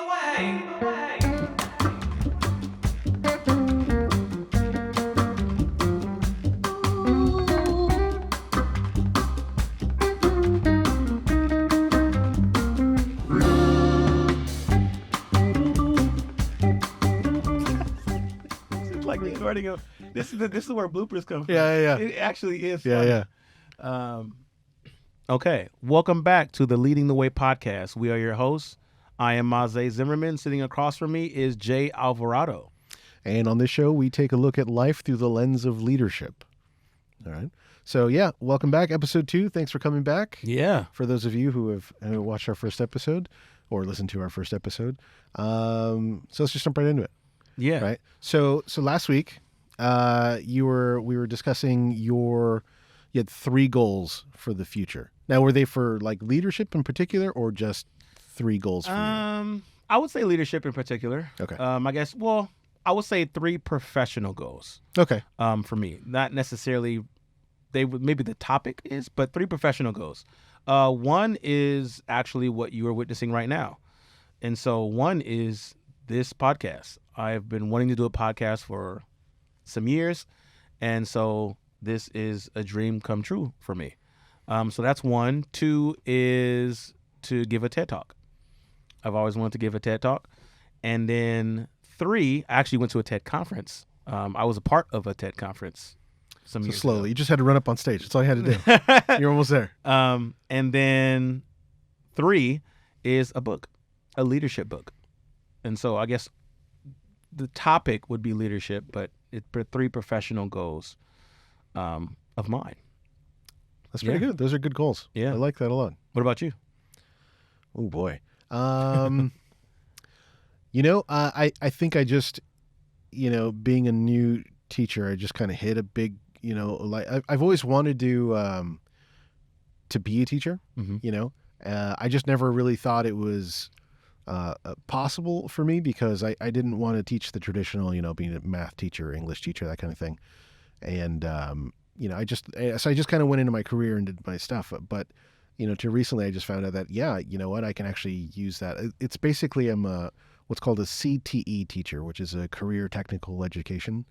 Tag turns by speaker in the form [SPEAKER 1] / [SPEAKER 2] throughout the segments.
[SPEAKER 1] Like recording of this is where bloopers come from.
[SPEAKER 2] Yeah.
[SPEAKER 1] It actually is funny.
[SPEAKER 2] Yeah.
[SPEAKER 1] Okay, welcome back to the Leading the Way podcast. We are your hosts. I am Maza Zimmerman. Sitting across from me is J. Alvarado.
[SPEAKER 2] And on this show, we take a look at life through the lens of leadership. All right. So, yeah, welcome back. Episode 2. Thanks for coming back.
[SPEAKER 1] Yeah.
[SPEAKER 2] For those of you who have watched our first episode or listened to our first episode. So let's just jump right into it.
[SPEAKER 1] Yeah.
[SPEAKER 2] Right. So last week, we were discussing you had 3 goals for the future. Now, were they for like leadership in particular or just 3 goals for you?
[SPEAKER 1] I would say leadership in particular.
[SPEAKER 2] Okay.
[SPEAKER 1] I guess, I would say 3 professional goals.
[SPEAKER 2] Okay.
[SPEAKER 1] For me, not necessarily maybe the topic is, but 3 professional goals. One is actually what you are witnessing right now. And so one is this podcast. I've been wanting to do a podcast for some years. And so this is a dream come true for me. So that's 1. 2 is to give a TED Talk. I've always wanted to give a TED Talk. And then 3, I actually went to a TED conference. I was a part of a TED conference some years
[SPEAKER 2] Slowly.
[SPEAKER 1] ago.
[SPEAKER 2] You just had to run up on stage. That's all you had to do. You're almost there.
[SPEAKER 1] And then 3 is a book, a leadership book. And so I guess the topic would be leadership, but it's 3 professional goals of mine.
[SPEAKER 2] That's pretty good. Those are good goals.
[SPEAKER 1] Yeah.
[SPEAKER 2] I like that a lot.
[SPEAKER 1] What about you?
[SPEAKER 2] Oh, boy. I think I just, being a new teacher, I just kind of hit a big, like I've always wanted to be a teacher,
[SPEAKER 1] Mm-hmm.
[SPEAKER 2] I just never really thought it was possible for me because I didn't want to teach the traditional, being a math teacher, English teacher, that kind of thing. And, I just kind of went into my career and did my stuff. But, to recently, I just found out that, I can actually use that. It's basically, I'm what's called a CTE teacher, which is a career technical education,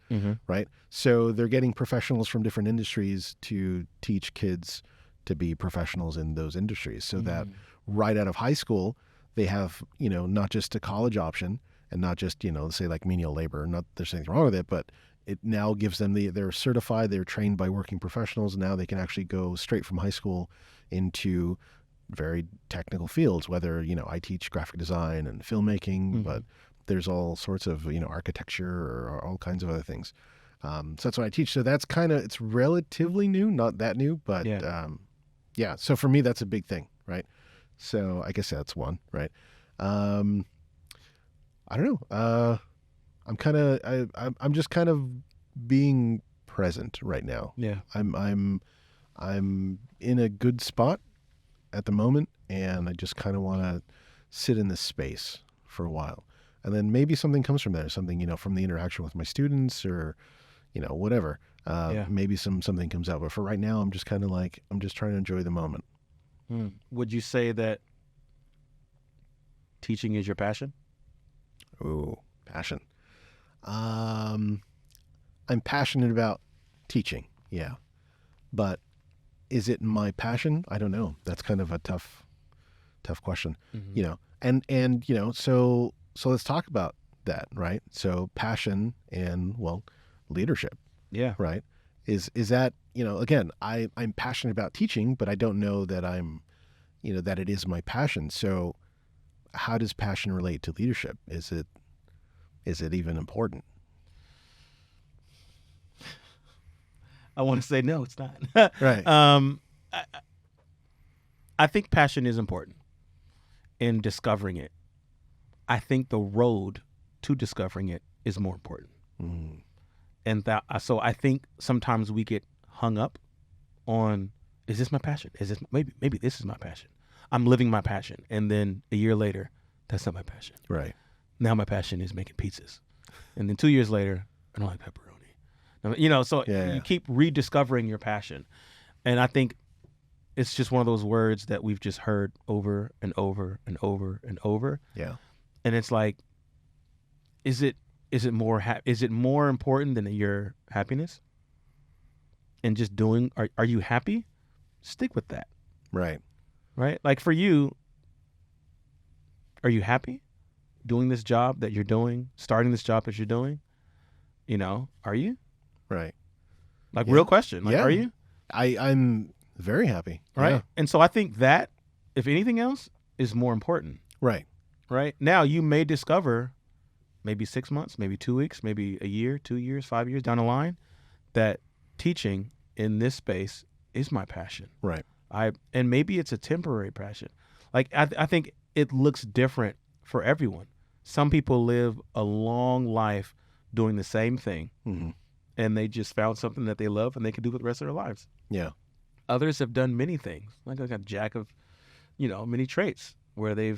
[SPEAKER 2] right? So they're getting professionals from different industries to teach kids to be professionals in those industries so that right out of high school, they have, not just a college option and not just, say like menial labor, not there's anything wrong with it, but it now gives them they're certified, they're trained by working professionals. Now they can actually go straight from high school into very technical fields, whether, I teach graphic design and filmmaking, but there's all sorts of, architecture or all kinds of other things. So that's what I teach. So that's it's relatively new, not that new, but so for me, that's a big thing, right? So I guess that's one, right? I don't know. I'm just kind of being present right now.
[SPEAKER 1] Yeah.
[SPEAKER 2] I'm in a good spot at the moment, and I just kind of want to sit in this space for a while. And then maybe something comes from there, something, from the interaction with my students or, whatever. Maybe something comes out. But for right now, I'm just kind of like, I'm just trying to enjoy the moment.
[SPEAKER 1] Would you say that teaching is your passion?
[SPEAKER 2] Ooh, passion. I'm passionate about teaching, yeah. But is it my passion? I don't know. That's kind of a tough question, And so let's talk about that, right? So passion and leadership.
[SPEAKER 1] Yeah.
[SPEAKER 2] Right. Is that, again, I'm passionate about teaching, but I don't know that I'm, that it is my passion. So how does passion relate to leadership? Is it even important?
[SPEAKER 1] I want to say no, it's not.
[SPEAKER 2] Right.
[SPEAKER 1] I think passion is important in discovering it. I think the road to discovering it is more important. And so I think sometimes we get hung up on, is this my passion? Is this maybe this is my passion? I'm living my passion. And then a year later, that's not my passion.
[SPEAKER 2] Right.
[SPEAKER 1] Now my passion is making pizzas. And then 2 years later, I don't like pepperoni. So you keep rediscovering your passion. And I think it's just one of those words that we've just heard over and over and over and over.
[SPEAKER 2] Yeah.
[SPEAKER 1] And it's like, is it is it more important than your happiness? And just doing, are you happy? Stick with that,
[SPEAKER 2] Right.
[SPEAKER 1] right? Like for you, are you happy doing this job that you're doing, starting this job that you're doing? Are you?
[SPEAKER 2] Right.
[SPEAKER 1] Like
[SPEAKER 2] Yeah.
[SPEAKER 1] real question, like are
[SPEAKER 2] Yeah.
[SPEAKER 1] you?
[SPEAKER 2] I'm very happy.
[SPEAKER 1] Right?
[SPEAKER 2] Yeah.
[SPEAKER 1] And so I think that, if anything else, is more important.
[SPEAKER 2] Right.
[SPEAKER 1] Right? Now you may discover maybe 6 months, maybe 2 weeks, maybe a year, 2 years, 5 years down the line that teaching in this space is my passion.
[SPEAKER 2] Right.
[SPEAKER 1] And maybe it's a temporary passion. Like I think it looks different for everyone. Some people live a long life doing the same thing,
[SPEAKER 2] Mm-hmm.
[SPEAKER 1] and they just found something that they love and they can do with the rest of their lives.
[SPEAKER 2] Yeah.
[SPEAKER 1] Others have done many things, like a jack of, many traits, where they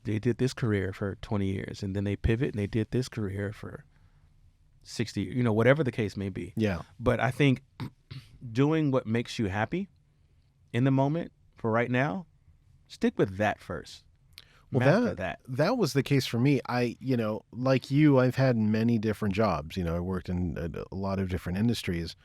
[SPEAKER 1] did this career for 20 years, and then they pivot and they did this career for 60 years, whatever the case may be.
[SPEAKER 2] Yeah.
[SPEAKER 1] But I think doing what makes you happy in the moment for right now, stick with that first.
[SPEAKER 2] Well,
[SPEAKER 1] Master
[SPEAKER 2] that was the case for me. Like you, I've had many different jobs. I worked in a lot of different industries,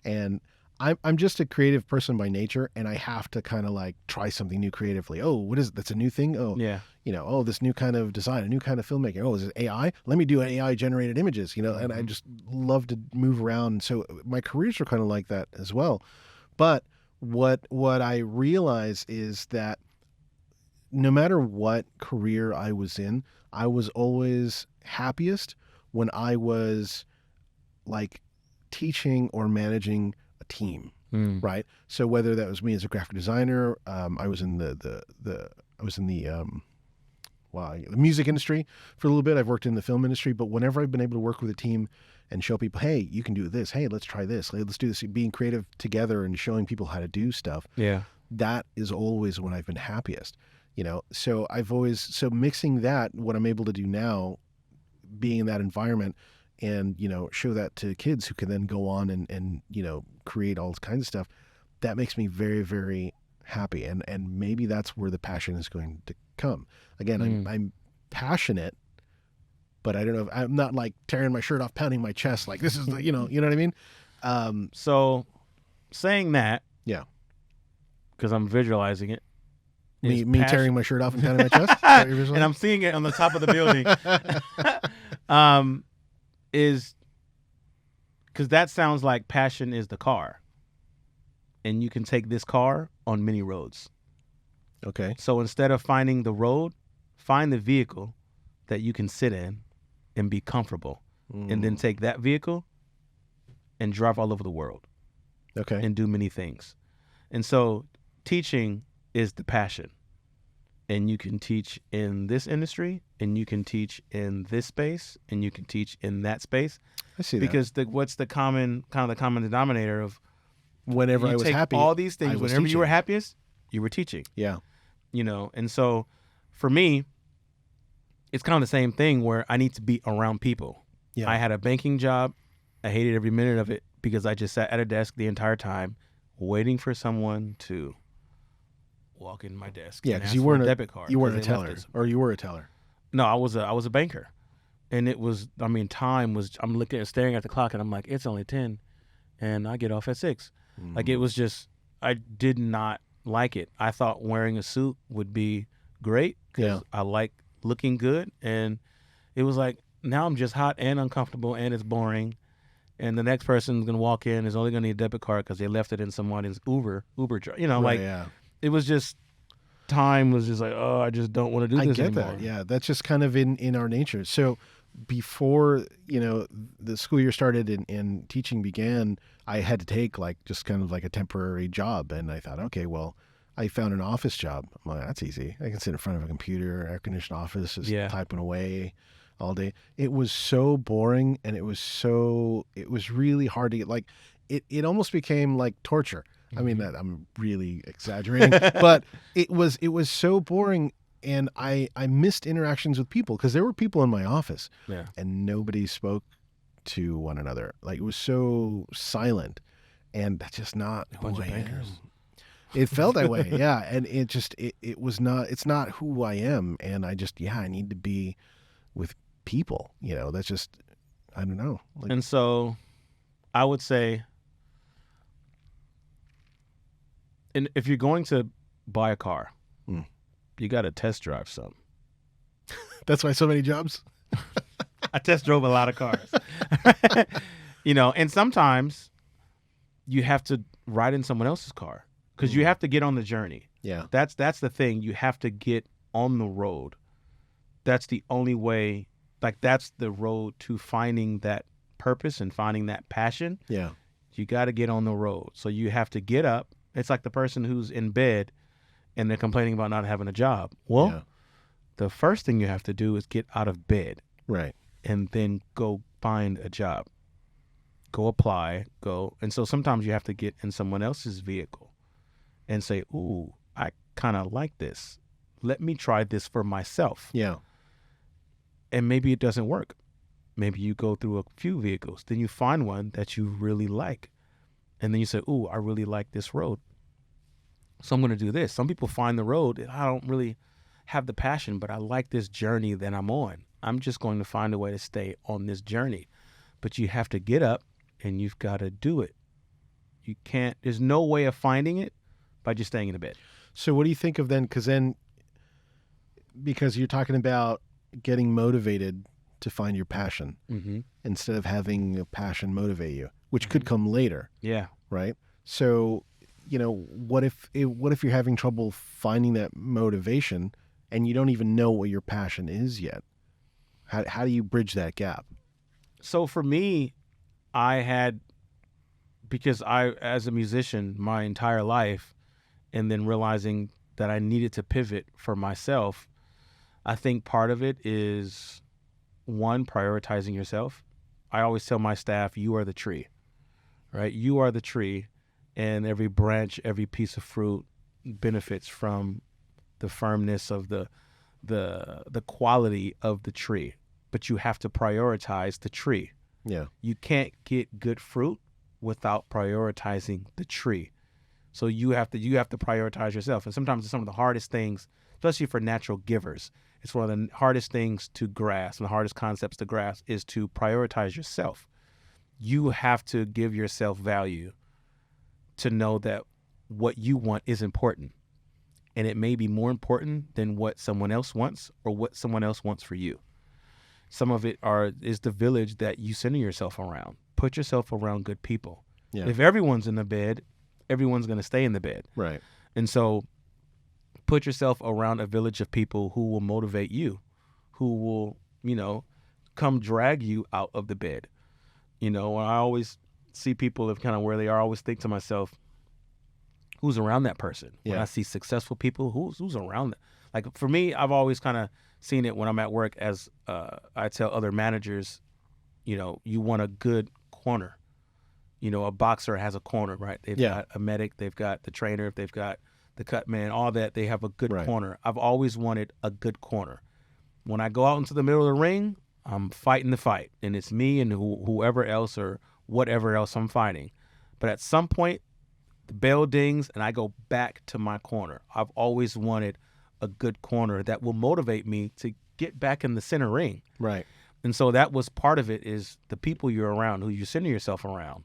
[SPEAKER 2] and I'm just a creative person by nature, and I have to kind of like try something new creatively. Oh, what is it? That's a new thing? Oh,
[SPEAKER 1] Yeah.
[SPEAKER 2] Oh, this new kind of design, a new kind of filmmaking. Oh, is it AI? Let me do AI generated images, and I just love to move around. So my careers are kind of like that as well. But what I realize is that no matter what career I was in, I was always happiest when I was like teaching or managing a team, right? So whether that was me as a graphic designer, I was in the music industry for a little bit. I've worked in the film industry, but whenever I've been able to work with a team and show people, hey, you can do this. Hey, let's try this. Hey, let's do this. Being creative together and showing people how to do stuff.
[SPEAKER 1] Yeah.
[SPEAKER 2] That is always when I've been happiest. So mixing that, what I'm able to do now, being in that environment, and show that to kids who can then go on and create all kinds of stuff, that makes me very, very happy. And maybe that's where the passion is going to come. Again, I'm passionate, but I don't know if I'm not like tearing my shirt off, pounding my chest like this is the, you know what I mean.
[SPEAKER 1] So saying that,
[SPEAKER 2] Yeah.
[SPEAKER 1] because I'm visualizing it.
[SPEAKER 2] Me tearing my shirt off and pounding my chest? Is that what you're visualizing?
[SPEAKER 1] And I'm seeing it on the top of the building. Is because that sounds like passion is the car. And you can take this car on many roads.
[SPEAKER 2] Okay.
[SPEAKER 1] So instead of finding the road, find the vehicle that you can sit in and be comfortable. And then take that vehicle and drive all over the world.
[SPEAKER 2] Okay.
[SPEAKER 1] And do many things. And so teaching is the passion. And you can teach in this industry, and you can teach in this space, and you can teach in that space.
[SPEAKER 2] I see that.
[SPEAKER 1] Because what's the common denominator of
[SPEAKER 2] whenever I was happy,
[SPEAKER 1] all these things, whenever you were
[SPEAKER 2] teaching.
[SPEAKER 1] happiest, you were teaching.
[SPEAKER 2] Yeah.
[SPEAKER 1] And so for me, it's kind of the same thing where I need to be around people.
[SPEAKER 2] Yeah.
[SPEAKER 1] I had a banking job. I hated every minute of it because I just sat at a desk the entire time waiting for someone to walk in my desk.
[SPEAKER 2] Yeah,
[SPEAKER 1] because
[SPEAKER 2] you weren't
[SPEAKER 1] a debit card.
[SPEAKER 2] You weren't a
[SPEAKER 1] 'cause they left
[SPEAKER 2] teller,
[SPEAKER 1] us.
[SPEAKER 2] or you were a teller.
[SPEAKER 1] No, I was a banker, and it was. I mean, time was. I'm staring at the clock, and I'm like, it's only 10, and I get off at 6. Like it was just. I did not like it. I thought wearing a suit would be great because I like looking good, and it was like now I'm just hot and uncomfortable, and it's boring. And the next person's gonna walk in is only gonna need a debit card because they left it in someone's Uber.
[SPEAKER 2] Yeah.
[SPEAKER 1] It was just time was just like, oh, I just don't want to do
[SPEAKER 2] I
[SPEAKER 1] this
[SPEAKER 2] get
[SPEAKER 1] anymore.
[SPEAKER 2] that. Yeah, that's just kind of in our nature. So before the school year started and teaching began, I had to take just kind of like a temporary job, and I thought, okay, well, I found an office job. I'm like, that's easy. I can sit in front of a computer, air conditioned office, just typing away all day. It was so boring, and it was really hard to get. It almost became like torture. I mean, that I'm really exaggerating, but it was so boring, and I missed interactions with people because there were people in my office, and nobody spoke to one another. Like it was so silent, and that's just not
[SPEAKER 1] a bunch of bankers.
[SPEAKER 2] It felt that way. Yeah. And it was not, it's not who I am. And I need to be with people, that's just, I don't know. Like,
[SPEAKER 1] And so I would say, and if you're going to buy a car,
[SPEAKER 2] Mm.
[SPEAKER 1] you got to test drive some.
[SPEAKER 2] that's why so many jobs.
[SPEAKER 1] I test drove a lot of cars. And sometimes you have to ride in someone else's car because you have to get on the journey.
[SPEAKER 2] Yeah.
[SPEAKER 1] That's the thing. You have to get on the road. That's the only way. Like, that's the road to finding that purpose and finding that passion.
[SPEAKER 2] Yeah.
[SPEAKER 1] You got to get on the road. So you have to get up. It's like the person who's in bed and they're complaining about not having a job. Well,
[SPEAKER 2] Yeah.
[SPEAKER 1] the first thing you have to do is get out of bed.
[SPEAKER 2] Right.
[SPEAKER 1] And then go find a job. Go apply, go. And so sometimes you have to get in someone else's vehicle and say, ooh, I kind of like this. Let me try this for myself.
[SPEAKER 2] Yeah.
[SPEAKER 1] And maybe it doesn't work. Maybe you go through a few vehicles. Then you find one that you really like. And then you say, ooh, I really like this road. So I'm going to do this. Some people find the road, and I don't really have the passion, but I like this journey that I'm on. I'm just going to find a way to stay on this journey. But you have to get up and you've got to do it. You can't, there's no way of finding it by just staying in the bed.
[SPEAKER 2] So what do you think of then? Because you're talking about getting motivated to find your passion instead of having a passion motivate you, which could come later.
[SPEAKER 1] Yeah.
[SPEAKER 2] Right. So, what if you're having trouble finding that motivation and you don't even know what your passion is yet? How do you bridge that gap?
[SPEAKER 1] So for me, because I, as a musician, my entire life, and then realizing that I needed to pivot for myself, I think part of it is, one, prioritizing yourself. I always tell my staff, you are the tree, right? You are the tree, and every branch, every piece of fruit benefits from the firmness of the quality of the tree. But you have to prioritize the tree.
[SPEAKER 2] Yeah.
[SPEAKER 1] You can't get good fruit without prioritizing the tree. So you have to prioritize yourself. And sometimes it's some of the hardest things, especially for natural givers. It's one of the hardest things to grasp, and the hardest concepts to grasp is to prioritize yourself. You have to give yourself value to know that what you want is important. And it may be more important than what someone else wants or what someone else wants for you. Some of it is the village that you center yourself around. Put yourself around good people.
[SPEAKER 2] Yeah.
[SPEAKER 1] If everyone's in the bed, everyone's going to stay in the bed.
[SPEAKER 2] Right.
[SPEAKER 1] And so put yourself around a village of people who will motivate you, who will, come drag you out of the bed. I always see people of kind of where they are. I always think to myself, who's around that person?
[SPEAKER 2] Yeah.
[SPEAKER 1] When I see successful people, who's around them? Like for me, I've always kind of seen it when I'm at work as I tell other managers, you want a good corner. A boxer has a corner, right? They've got a medic, they've got the trainer, they've got the cut man, all that. They have a good corner. I've always wanted a good corner. When I go out into the middle of the ring, I'm fighting the fight, and it's me and whoever else or whatever else I'm fighting. But at some point, the bell dings and I go back to my corner. I've always wanted a good corner that will motivate me to get back in the center ring.
[SPEAKER 2] Right.
[SPEAKER 1] And so that was part of it, is the people you're around, who you center yourself around,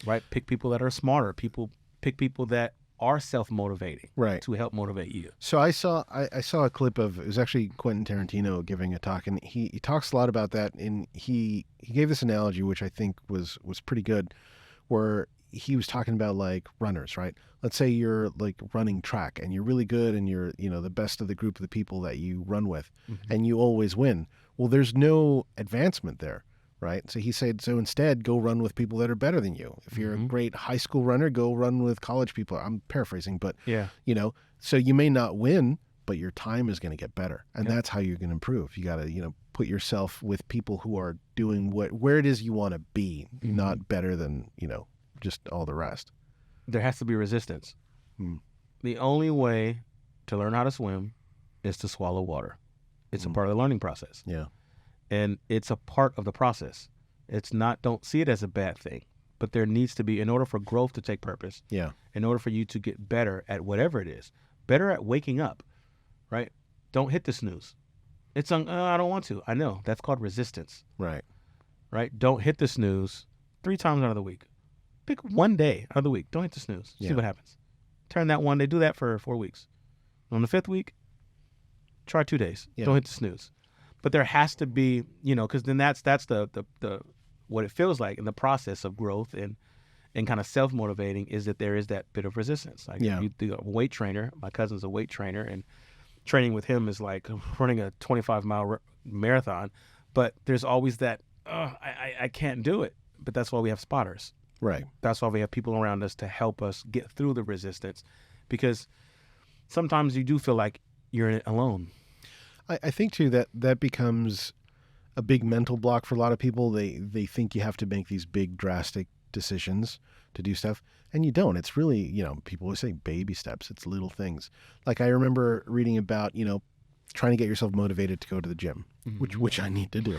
[SPEAKER 1] right? Pick people that are smarter. Pick people that are self-motivating,
[SPEAKER 2] right,
[SPEAKER 1] to help motivate you.
[SPEAKER 2] So I saw a clip of, it was actually Quentin Tarantino giving a talk, and he talks a lot about that, and he gave this analogy which I think was pretty good, where he was talking about like runners, right? Let's say you're like running track and you're really good and you're, the best of the group of the people that you run with, and you always win. Well, there's no advancement there, right? So he said, so instead go run with people that are better than you. If you're a great high school runner, go run with college people. I'm paraphrasing, but so you may not win, but your time is going to get better. And that's how you're going to improve. You got to, put yourself with people who are doing where it is you want to be, not better than, just all the rest.
[SPEAKER 1] There has to be resistance. The only way to learn how to swim is to swallow water. It's a part of the learning process.
[SPEAKER 2] Yeah.
[SPEAKER 1] And it's a part of the process. It's not, don't see it as a bad thing. but there needs to be, in order for growth to take purpose,
[SPEAKER 2] Yeah.
[SPEAKER 1] in order for you to get better at whatever it is, better at waking up, right? Don't hit the snooze. It's I don't want to. I know. That's called resistance,
[SPEAKER 2] Right.
[SPEAKER 1] right? Don't hit the snooze 3 times out of the week. Pick one day out of the week. Don't hit the snooze. See
[SPEAKER 2] Yeah.
[SPEAKER 1] what happens. Turn that one day. Do that for 4 weeks. On the 5th week, try 2 days.
[SPEAKER 2] Yeah.
[SPEAKER 1] Don't hit the snooze. But there has to be, because then that's the what it feels like in the process of growth and kind of self-motivating is that there is that bit of resistance. Like
[SPEAKER 2] Yeah.
[SPEAKER 1] a weight trainer, my cousin's a weight trainer, and training with him is like running a 25-mile marathon. But there's always that, I can't do it. But that's why we have spotters.
[SPEAKER 2] Right.
[SPEAKER 1] That's why we have people around us to help us get through the resistance, because sometimes you do feel like you're in it alone.
[SPEAKER 2] I think too that becomes a big mental block for a lot of people. They think you have to make these big drastic decisions to do stuff, and you don't. It's really, people always say baby steps. It's little things. Like I remember reading about, trying to get yourself motivated to go to the gym, which I need to do.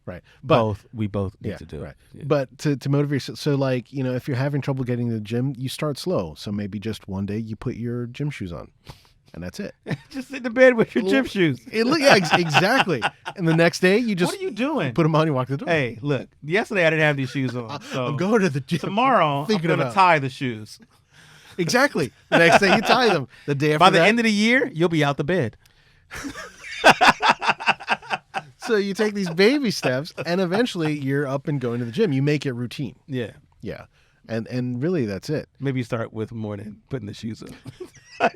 [SPEAKER 2] Right. But
[SPEAKER 1] we both need
[SPEAKER 2] yeah,
[SPEAKER 1] to do
[SPEAKER 2] right.
[SPEAKER 1] it. Yeah.
[SPEAKER 2] But to motivate yourself, so like, if you're having trouble getting to the gym, you start slow. So maybe just one day you put your gym shoes on. And that's it.
[SPEAKER 1] Just sit in the bed with your gym shoes.
[SPEAKER 2] Exactly. And the next day, you just
[SPEAKER 1] What are you doing?
[SPEAKER 2] put them on and walk to the door.
[SPEAKER 1] Hey, look. Yesterday I didn't have these shoes on. So
[SPEAKER 2] I'm going to the gym.
[SPEAKER 1] tomorrow I'm
[SPEAKER 2] Thinking
[SPEAKER 1] going to
[SPEAKER 2] about-
[SPEAKER 1] tie the shoes.
[SPEAKER 2] Exactly. The next day you tie them. The day after
[SPEAKER 1] By the
[SPEAKER 2] that,
[SPEAKER 1] end of the year, you'll be out the bed.
[SPEAKER 2] so you take these baby steps, and eventually you're up and going to the gym. You make it routine.
[SPEAKER 1] Yeah.
[SPEAKER 2] Yeah. And really, that's it.
[SPEAKER 1] Maybe you start with more than putting the shoes on.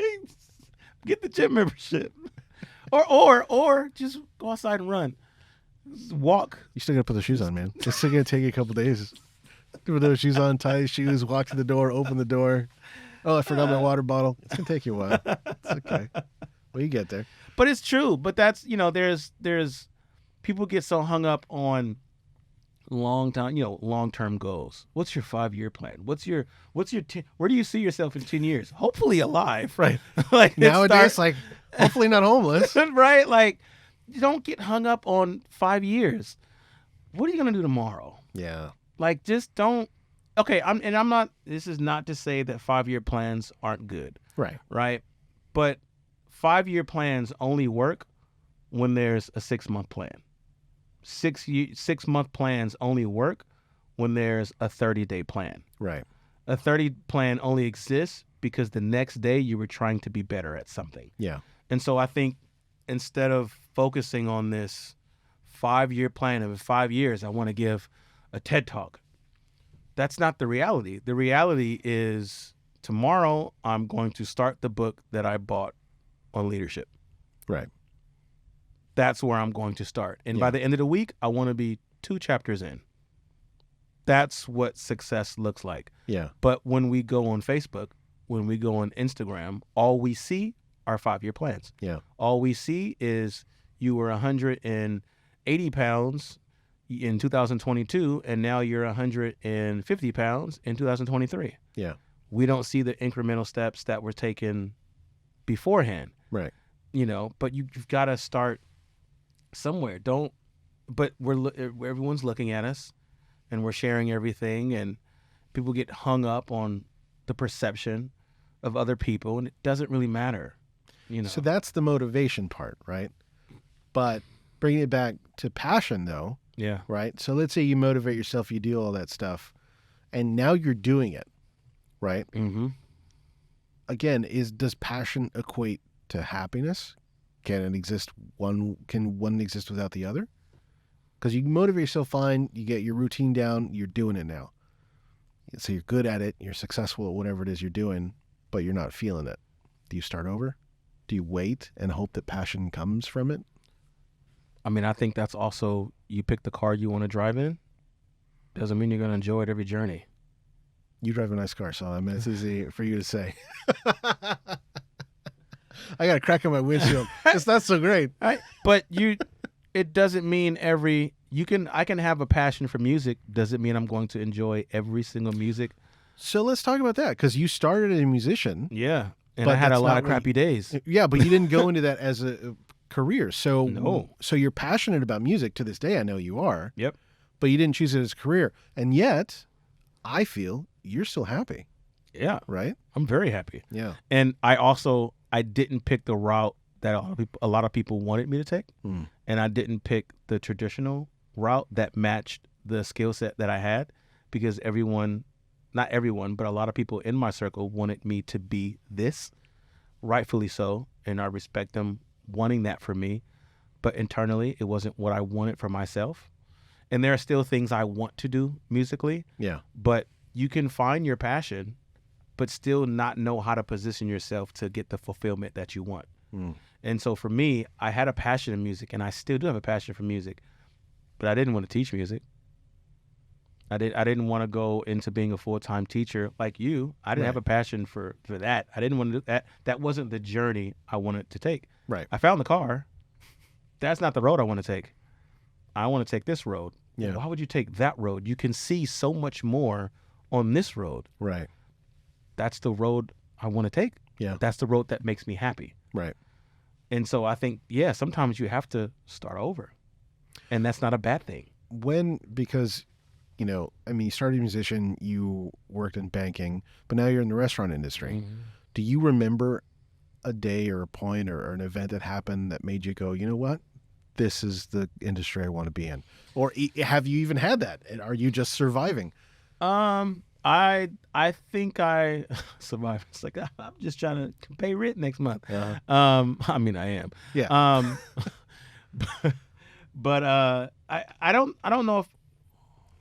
[SPEAKER 1] Get the gym membership. Or just go outside and run. Just walk.
[SPEAKER 2] You still got to put the shoes on, man. It's still going to take you a couple days. Put those shoes on, tie your shoes, walk to the door, open the door. Oh, I forgot my water bottle. It's going to take you a while. It's okay. Well, you get there.
[SPEAKER 1] But it's true. But that's, there's people get so hung up on long-term goals. What's your 5-year plan? What's your where do you see yourself in 10 years? Hopefully alive.
[SPEAKER 2] Right.
[SPEAKER 1] Like
[SPEAKER 2] Nowadays, like, hopefully not homeless.
[SPEAKER 1] right? Like, you don't get hung up on 5 years. What are you going to do tomorrow?
[SPEAKER 2] Yeah.
[SPEAKER 1] Like, just don't. Okay, I'm not, this is not to say that 5-year plans aren't good,
[SPEAKER 2] Right.
[SPEAKER 1] right? But 5-year plans only work when there's a 6-month plan. 6-month plans only work when there's a 30-day plan.
[SPEAKER 2] Right.
[SPEAKER 1] A 30 plan only exists because the next day you were trying to be better at something.
[SPEAKER 2] Yeah.
[SPEAKER 1] And so I think instead of focusing on this 5-year plan of 5 years, I want to give a TED Talk. That's not the reality. The reality is tomorrow I'm going to start the book that I bought on leadership.
[SPEAKER 2] Right.
[SPEAKER 1] That's where I'm going to start. And
[SPEAKER 2] Yeah.
[SPEAKER 1] by the end of the week, I want to be 2 chapters in. That's what success looks like.
[SPEAKER 2] Yeah.
[SPEAKER 1] But when we go on Facebook, when we go on Instagram, all we see are 5-year plans.
[SPEAKER 2] Yeah.
[SPEAKER 1] All we see is you were 180 pounds in 2022, and now you're 150 pounds in 2023.
[SPEAKER 2] Yeah.
[SPEAKER 1] We don't see the incremental steps that were taken beforehand.
[SPEAKER 2] Right.
[SPEAKER 1] But you've got to start somewhere. But everyone's looking at us, and we're sharing everything, and people get hung up on the perception of other people, and it doesn't really matter.
[SPEAKER 2] So that's the motivation part, right? But bringing it back to passion, though,
[SPEAKER 1] Yeah.
[SPEAKER 2] right? So let's say you motivate yourself, you do all that stuff, and now you're doing it, right?
[SPEAKER 1] Mm-hmm.
[SPEAKER 2] Again, does passion equate to happiness? Can one exist without the other? Because you motivate yourself fine, you get your routine down, you're doing it now. So you're good at it, you're successful at whatever it is you're doing, but you're not feeling it. Do you start over? Do you wait and hope that passion comes from it?
[SPEAKER 1] I mean, I think that's also, you pick the car you want to drive in. Doesn't mean you're going to enjoy it every journey.
[SPEAKER 2] You drive a nice car, so I mean, it's easy for you to say. I got a crack on my windshield. It's not so great.
[SPEAKER 1] But it doesn't mean I can have a passion for music. Doesn't mean I'm going to enjoy every single music.
[SPEAKER 2] So let's talk about that, because you started as a musician.
[SPEAKER 1] Yeah. And
[SPEAKER 2] But
[SPEAKER 1] I had a
[SPEAKER 2] that's
[SPEAKER 1] lot
[SPEAKER 2] not
[SPEAKER 1] of crappy days.
[SPEAKER 2] Yeah, but you didn't go into that as a career. So
[SPEAKER 1] No.
[SPEAKER 2] So you're passionate about music to this day. I know you are.
[SPEAKER 1] Yep.
[SPEAKER 2] But you didn't choose it as a career. And yet, I feel you're still happy,
[SPEAKER 1] Yeah,
[SPEAKER 2] right?
[SPEAKER 1] I'm very happy.
[SPEAKER 2] Yeah.
[SPEAKER 1] And I didn't pick the route that a lot of people wanted me to take,
[SPEAKER 2] Mm.
[SPEAKER 1] and I didn't pick the traditional route that matched the skill set that I had, because not everyone, but a lot of people in my circle wanted me to be this, rightfully so, and I respect them wanting that for me, but internally it wasn't what I wanted for myself. And there are still things I want to do musically,
[SPEAKER 2] Yeah.
[SPEAKER 1] but you can find your passion but still not know how to position yourself to get the fulfillment that you want.
[SPEAKER 2] Mm.
[SPEAKER 1] And so for me, I had a passion in music, and I still do have a passion for music, but I didn't want to teach music. I didn't want to go into being a full-time teacher like you. I didn't have
[SPEAKER 2] Right.
[SPEAKER 1] a passion for that. I didn't want to do that. That wasn't the journey I wanted to take.
[SPEAKER 2] Right.
[SPEAKER 1] I found the car. That's not the road I want to take. I want to take this road.
[SPEAKER 2] Yeah.
[SPEAKER 1] Why would you take that road? You can see so much more on this road.
[SPEAKER 2] Right.
[SPEAKER 1] That's the road I want to take.
[SPEAKER 2] Yeah.
[SPEAKER 1] That's the road that makes me happy.
[SPEAKER 2] Right.
[SPEAKER 1] And so I think, yeah, sometimes you have to start over. And that's not a bad thing.
[SPEAKER 2] Because, you started a musician, you worked in banking, but now you're in the restaurant industry.
[SPEAKER 1] Mm-hmm.
[SPEAKER 2] Do you remember a day or a point or an event that happened that made you go, you know what? This is the industry I want to be in? Or have you even had that? And are you just surviving?
[SPEAKER 1] I think I survived. It's like, I'm just trying to pay rent next month.
[SPEAKER 2] Uh-huh.
[SPEAKER 1] I mean, I am.
[SPEAKER 2] Yeah.
[SPEAKER 1] But I don't know if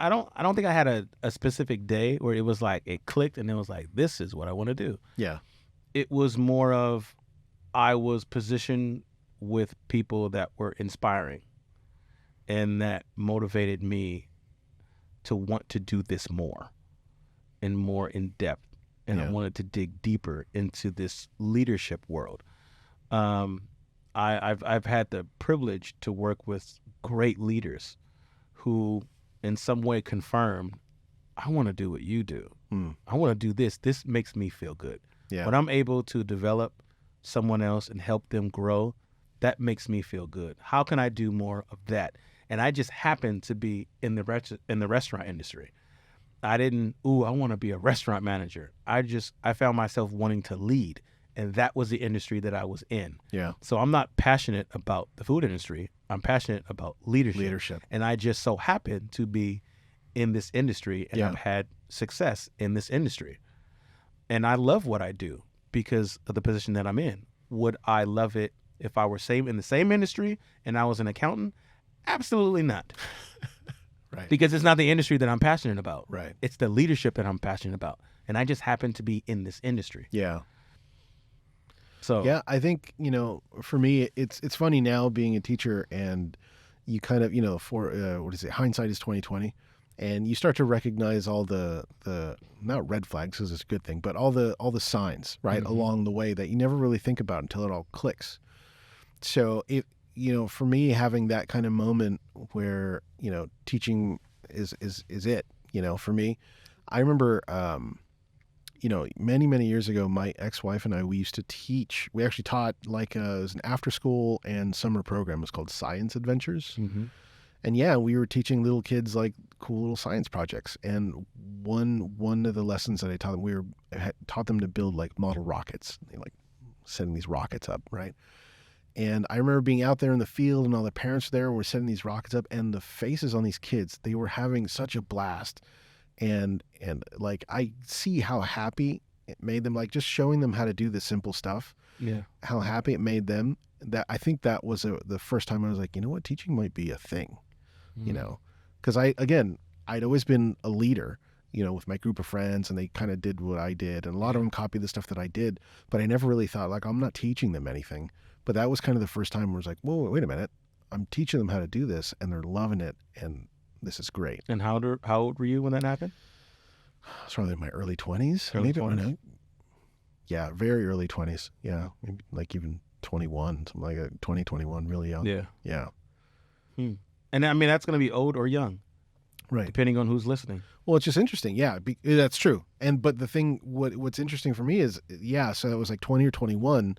[SPEAKER 1] I don't think I had a specific day where it was like it clicked and it was like, this is what I want to do.
[SPEAKER 2] Yeah.
[SPEAKER 1] It was more of, I was positioned with people that were inspiring and that motivated me to want to do this more and more in depth. And I
[SPEAKER 2] Yeah.
[SPEAKER 1] wanted to dig deeper into this leadership world. I've had the privilege to work with great leaders who in some way confirmed, I want to do what you do.
[SPEAKER 2] Mm.
[SPEAKER 1] I want to do this. This makes me feel good.
[SPEAKER 2] Yeah.
[SPEAKER 1] When I'm able to develop someone else and help them grow, that makes me feel good. How can I do more of that? And I just happened to be in the restaurant industry. I didn't, I want to be a restaurant manager. I found myself wanting to lead, and that was the industry that I was in.
[SPEAKER 2] Yeah.
[SPEAKER 1] So I'm not passionate about the food industry. I'm passionate about leadership. And I just so happen to be in this industry, and
[SPEAKER 2] Yeah.
[SPEAKER 1] I've had success in this industry. And I love what I do because of the position that I'm in. Would I love it if I were in the same industry and I was an accountant? Absolutely not.
[SPEAKER 2] Right.
[SPEAKER 1] Because it's not the industry that I'm passionate about.
[SPEAKER 2] Right.
[SPEAKER 1] It's the leadership that I'm passionate about. And I just happen to be in this industry.
[SPEAKER 2] Yeah.
[SPEAKER 1] So
[SPEAKER 2] Yeah, I think, for me, it's funny now being a teacher, and you kind of, hindsight is 20/20, and you start to recognize all the not red flags, because it's a good thing, but all the signs, right,
[SPEAKER 1] Mm-hmm.
[SPEAKER 2] along the way that you never really think about until it all clicks. So for me, having that kind of moment where, teaching is it, for me, I remember, many, many years ago, my ex-wife and I, we used to teach. We actually taught it was an after-school and summer program. It was called Science Adventures.
[SPEAKER 1] Mm-hmm.
[SPEAKER 2] And yeah, we were teaching little kids cool little science projects. And one of the lessons that I taught them, taught them to build model rockets. They setting these rockets up, right? And I remember being out there in the field, and all the parents there were setting these rockets up, and the faces on these kids, they were having such a blast. And I see how happy it made them, just showing them how to do this simple stuff.
[SPEAKER 1] Yeah.
[SPEAKER 2] How happy it made them. That I think that was the first time I was like, you know what, teaching might be a thing. Because I'd always been a leader, with my group of friends, and they kind of did what I did, and a lot of them copied the stuff that I did, but I never really thought I'm not teaching them anything. But that was kind of the first time where I was like, whoa, wait a minute, I'm teaching them how to do this, and they're loving it, and this is great.
[SPEAKER 1] And how old were you when that happened?
[SPEAKER 2] It's probably in my early 20s.
[SPEAKER 1] Early
[SPEAKER 2] maybe
[SPEAKER 1] 20s?
[SPEAKER 2] Yeah, very early 20s. Yeah, maybe even 21, something like that. 20, 21, really young.
[SPEAKER 1] Yeah.
[SPEAKER 2] Yeah.
[SPEAKER 1] And I mean, that's going to be old or young,
[SPEAKER 2] Right.
[SPEAKER 1] depending on who's listening.
[SPEAKER 2] Well, it's just interesting. Yeah, that's true. But the thing, what's interesting for me is, so that was 20 or 21.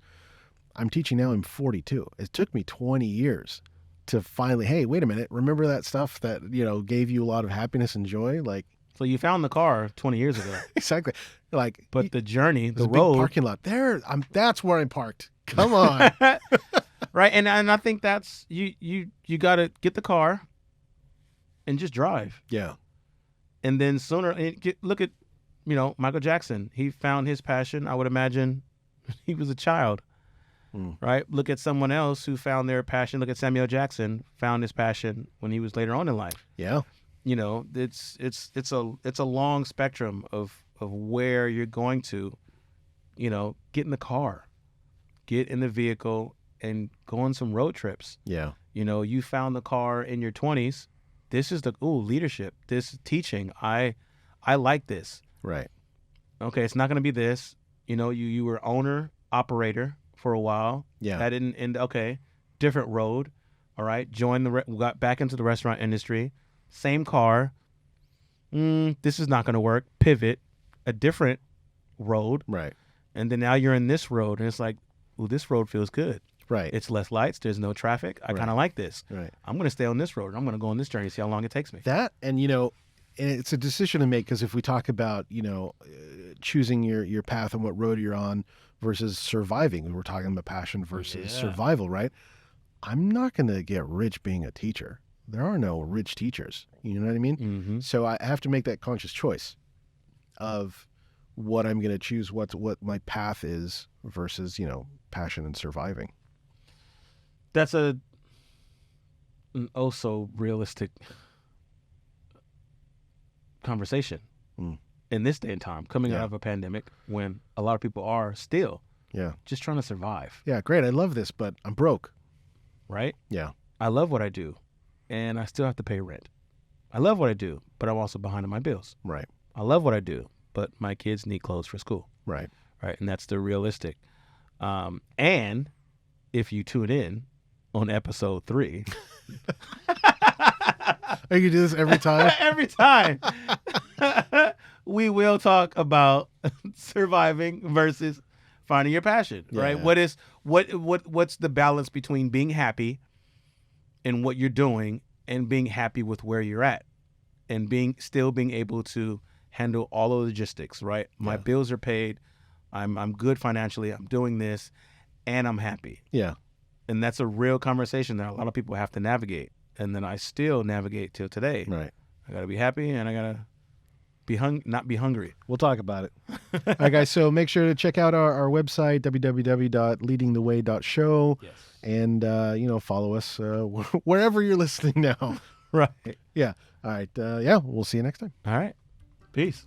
[SPEAKER 2] I'm teaching now, I'm 42. It took me 20 years to finally, hey, wait a minute, remember that stuff that, gave you a lot of happiness and joy?
[SPEAKER 1] So you found the car 20 years ago,
[SPEAKER 2] Exactly. Like,
[SPEAKER 1] but the journey,
[SPEAKER 2] there's
[SPEAKER 1] the
[SPEAKER 2] a big
[SPEAKER 1] road,
[SPEAKER 2] parking lot there. That's where I'm parked. Come on.
[SPEAKER 1] right? And I think that's you got to get the car and just drive.
[SPEAKER 2] Yeah.
[SPEAKER 1] And then look at, Michael Jackson. He found his passion. I would imagine he was a child, right? Look at someone else who found their passion. Look at Samuel Jackson, found his passion when he was later on in life.
[SPEAKER 2] Yeah.
[SPEAKER 1] It's a long spectrum of where you're going to, get in the car, get in the vehicle, and go on some road trips.
[SPEAKER 2] Yeah.
[SPEAKER 1] You found the car in your 20s. This is leadership. This is teaching. I like this.
[SPEAKER 2] Right.
[SPEAKER 1] Okay, it's not going to be this. You were owner, operator for a while.
[SPEAKER 2] Yeah.
[SPEAKER 1] That didn't end. Okay, different road. All right, got back into the restaurant industry. Same car. This is not going to work. Pivot, a different road.
[SPEAKER 2] Right.
[SPEAKER 1] And then now you're in this road, and it's like, ooh, this road feels good.
[SPEAKER 2] Right.
[SPEAKER 1] It's less lights. There's no traffic. I kind of like this.
[SPEAKER 2] Right.
[SPEAKER 1] I'm going to stay on this road. I'm going to go on this journey, see how long it takes me.
[SPEAKER 2] That, and and it's a decision to make, because if we talk about choosing your path and what road you're on versus surviving, we're talking about passion versus survival, right? I'm not going to get rich being a teacher. There are no rich teachers. You know what I mean?
[SPEAKER 1] Mm-hmm.
[SPEAKER 2] So I have to make that conscious choice of what I'm going to choose, what my path is versus passion and surviving.
[SPEAKER 1] That's an oh so realistic conversation in this day and time, coming out of a pandemic when a lot of people are still just trying to survive.
[SPEAKER 2] Yeah, great. I love this, but I'm broke.
[SPEAKER 1] Right?
[SPEAKER 2] Yeah.
[SPEAKER 1] I love what I do, and I still have to pay rent. I love what I do, but I'm also behind on my bills.
[SPEAKER 2] Right.
[SPEAKER 1] I love what I do, but my kids need clothes for school.
[SPEAKER 2] Right.
[SPEAKER 1] Right, and that's the realistic. And if you tune in on episode 3...
[SPEAKER 2] Are you gonna do this every time?
[SPEAKER 1] Every time. We will talk about surviving versus finding your passion, right? What's the balance between being happy in what you're doing and being happy with where you're at, and still being able to handle all the logistics, right? My bills are paid. I'm good financially. I'm doing this, and I'm happy.
[SPEAKER 2] Yeah.
[SPEAKER 1] And that's a real conversation that a lot of people have to navigate. And then I still navigate till today.
[SPEAKER 2] Right.
[SPEAKER 1] I got to be happy, and I got to not be hungry.
[SPEAKER 2] We'll talk about it. All right, guys. So make sure to check out our website, www.leadingtheway.show.
[SPEAKER 1] Yes.
[SPEAKER 2] And, follow us wherever you're listening now.
[SPEAKER 1] Right.
[SPEAKER 2] Yeah. All right. We'll see you next time.
[SPEAKER 1] All right. Peace.